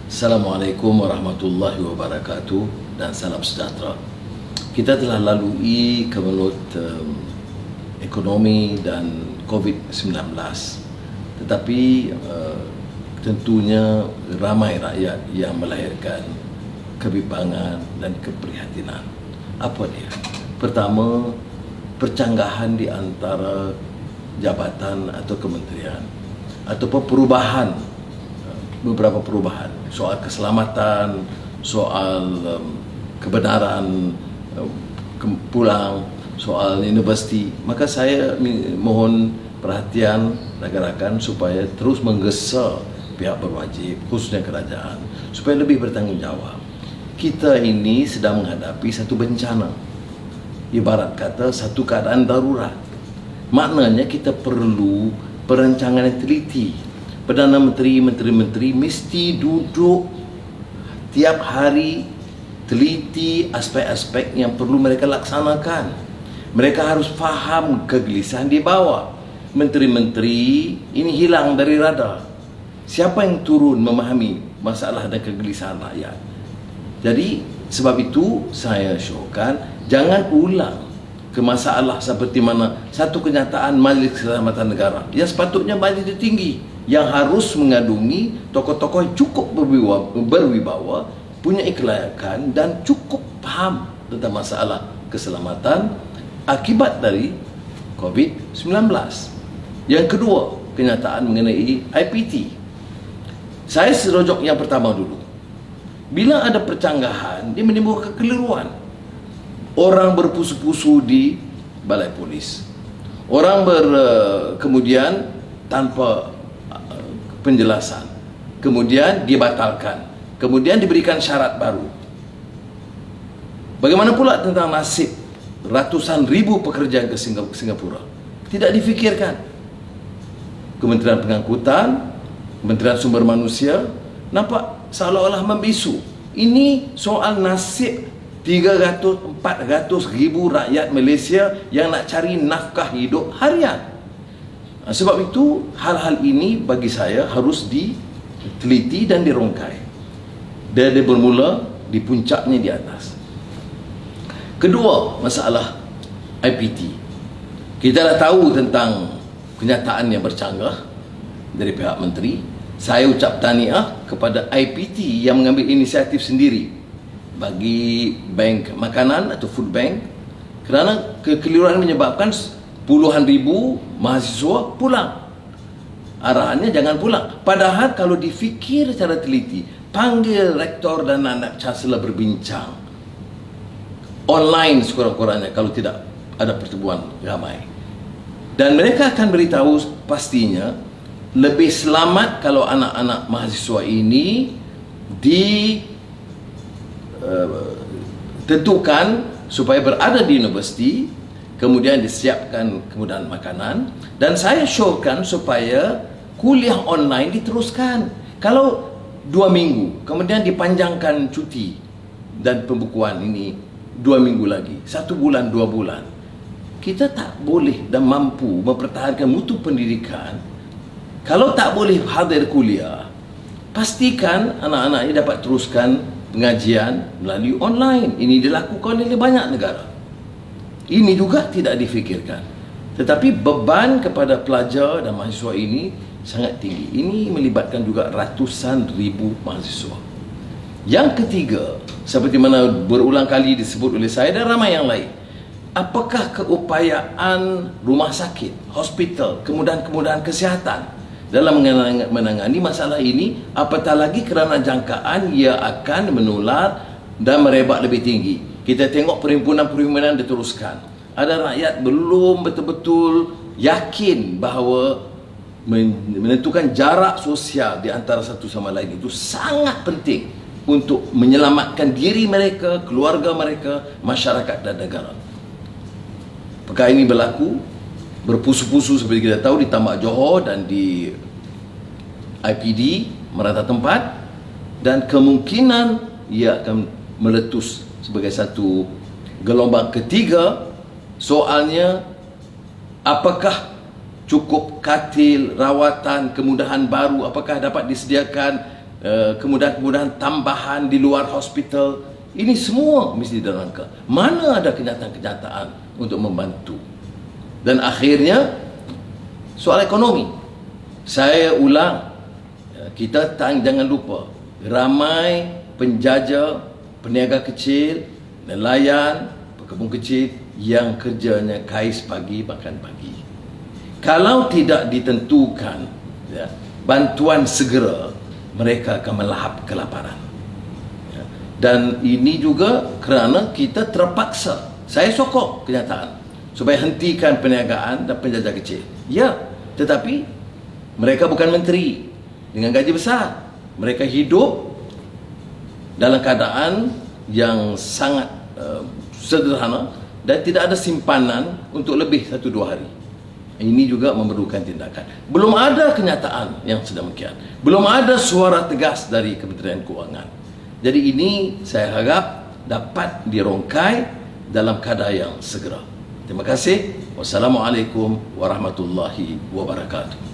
Assalamualaikum warahmatullahi wabarakatuh dan salam sejahtera. Kita telah lalui kemelut ekonomi dan COVID-19. Tetapi tentunya ramai rakyat yang melahirkan kebimbangan dan keprihatinan. Apa dia? Pertama, percanggahan di antara jabatan atau kementerian ataupun perubahan, beberapa perubahan soal keselamatan, soal kebenaran pulang, soal universiti. Maka saya mohon perhatian rakan-rakan supaya terus menggesa pihak berwajib, khususnya kerajaan, supaya lebih bertanggungjawab. Kita ini sedang menghadapi satu bencana, ibarat kata satu keadaan darurat. Maknanya kita perlu perancangan yang teliti. Perdana Menteri, menteri-menteri mesti duduk tiap hari, teliti aspek-aspek yang perlu mereka laksanakan. Mereka harus faham kegelisahan di bawah. Menteri-menteri ini hilang dari radar. Siapa yang turun memahami masalah dan kegelisahan rakyat? Jadi sebab itu saya syorkan jangan ulang ke masalah seperti mana satu kenyataan Majlis Keselamatan Negara yang sepatutnya majlis tertinggi yang harus mengadungi tokoh-tokoh yang cukup berwibawa, punya kelayakan dan cukup faham tentang masalah keselamatan akibat dari COVID-19. Yang kedua, kenyataan mengenai IPT. Saya serojok yang pertama dulu. Bila ada percanggahan, dia menimbulkan kekeliruan. Orang berpusu-pusu di balai polis. Orang kemudian tanpa penjelasan, kemudian dibatalkan, kemudian diberikan syarat baru. Bagaimana pula tentang nasib ratusan ribu pekerja ke Singapura? Tidak difikirkan. Kementerian Pengangkutan, Kementerian Sumber Manusia nampak seolah-olah membisu. Ini soal nasib 300-400 ribu rakyat Malaysia yang nak cari nafkah hidup harian. Sebab itu hal-hal ini bagi saya harus diteliti dan dirongkai. Dia bermula di puncaknya di atas. Kedua, masalah IPT. Kita dah tahu tentang kenyataan yang bercanggah dari pihak menteri. Saya ucap tahniah kepada IPT yang mengambil inisiatif sendiri bagi bank makanan atau food bank, kerana kekeliruan menyebabkan puluhan ribu mahasiswa pulang. Arahannya jangan pulang. Padahal kalau difikir secara teliti, panggil rektor dan anak chancellor berbincang online sekurang-kurangnya kalau tidak ada pertemuan ramai. Dan mereka akan beritahu pastinya lebih selamat kalau anak-anak mahasiswa ini ditentukan supaya berada di universiti, kemudian disiapkan kemudahan makanan, dan saya syorkan supaya kuliah online diteruskan. Kalau 2 minggu, kemudian dipanjangkan cuti dan pembukuan ini 2 minggu lagi, 1 bulan, 2 bulan. Kita tak boleh dan mampu mempertahankan mutu pendidikan. Kalau tak boleh hadir kuliah, pastikan anak-anak ini dapat teruskan pengajian melalui online. Ini dilakukan oleh banyak negara. Ini juga tidak difikirkan. Tetapi beban kepada pelajar dan mahasiswa ini sangat tinggi. Ini melibatkan juga ratusan ribu mahasiswa. Yang ketiga, seperti mana berulang kali disebut oleh saya dan ramai yang lain, apakah keupayaan rumah sakit, hospital, kemudahan-kemudahan kesihatan dalam menangani masalah ini, apatah lagi kerana jangkaan ia akan menular dan merebak lebih tinggi. Kita tengok perhimpunan-perhimpunan diteruskan. Ada rakyat belum betul-betul yakin bahawa menentukan jarak sosial di antara satu sama lain itu sangat penting untuk menyelamatkan diri mereka, keluarga mereka, masyarakat dan negara. Perkara ini berlaku berpusu-pusu seperti kita tahu di Tambak Johor dan di IPD merata tempat, dan kemungkinan ia akan meletus sebagai satu gelombang ketiga. Soalnya, apakah cukup katil, rawatan, kemudahan baru, apakah dapat disediakan kemudahan-kemudahan tambahan di luar hospital. Ini semua mesti dirangka. Mana ada kenyataan-kenyataan untuk membantu. Dan akhirnya soal ekonomi. Saya ulang, kita jangan lupa, ramai penjajah, peniaga kecil, nelayan, pekebun kecil yang kerjanya kais pagi makan pagi. Kalau tidak ditentukan bantuan segera, mereka akan melahap kelaparan. Dan ini juga kerana kita terpaksa. Saya sokong kenyataan supaya hentikan perniagaan dan penjajah kecil. Ya, tetapi mereka bukan menteri dengan gaji besar. Mereka hidup dalam keadaan yang sangat sederhana dan tidak ada simpanan untuk lebih 1-2 hari. Ini juga memerlukan tindakan. Belum ada kenyataan yang sedemikian. Belum ada suara tegas dari Kementerian Kewangan. Jadi ini saya harap dapat dirongkai dalam keadaan yang segera. Terima kasih. Wassalamualaikum warahmatullahi wabarakatuh.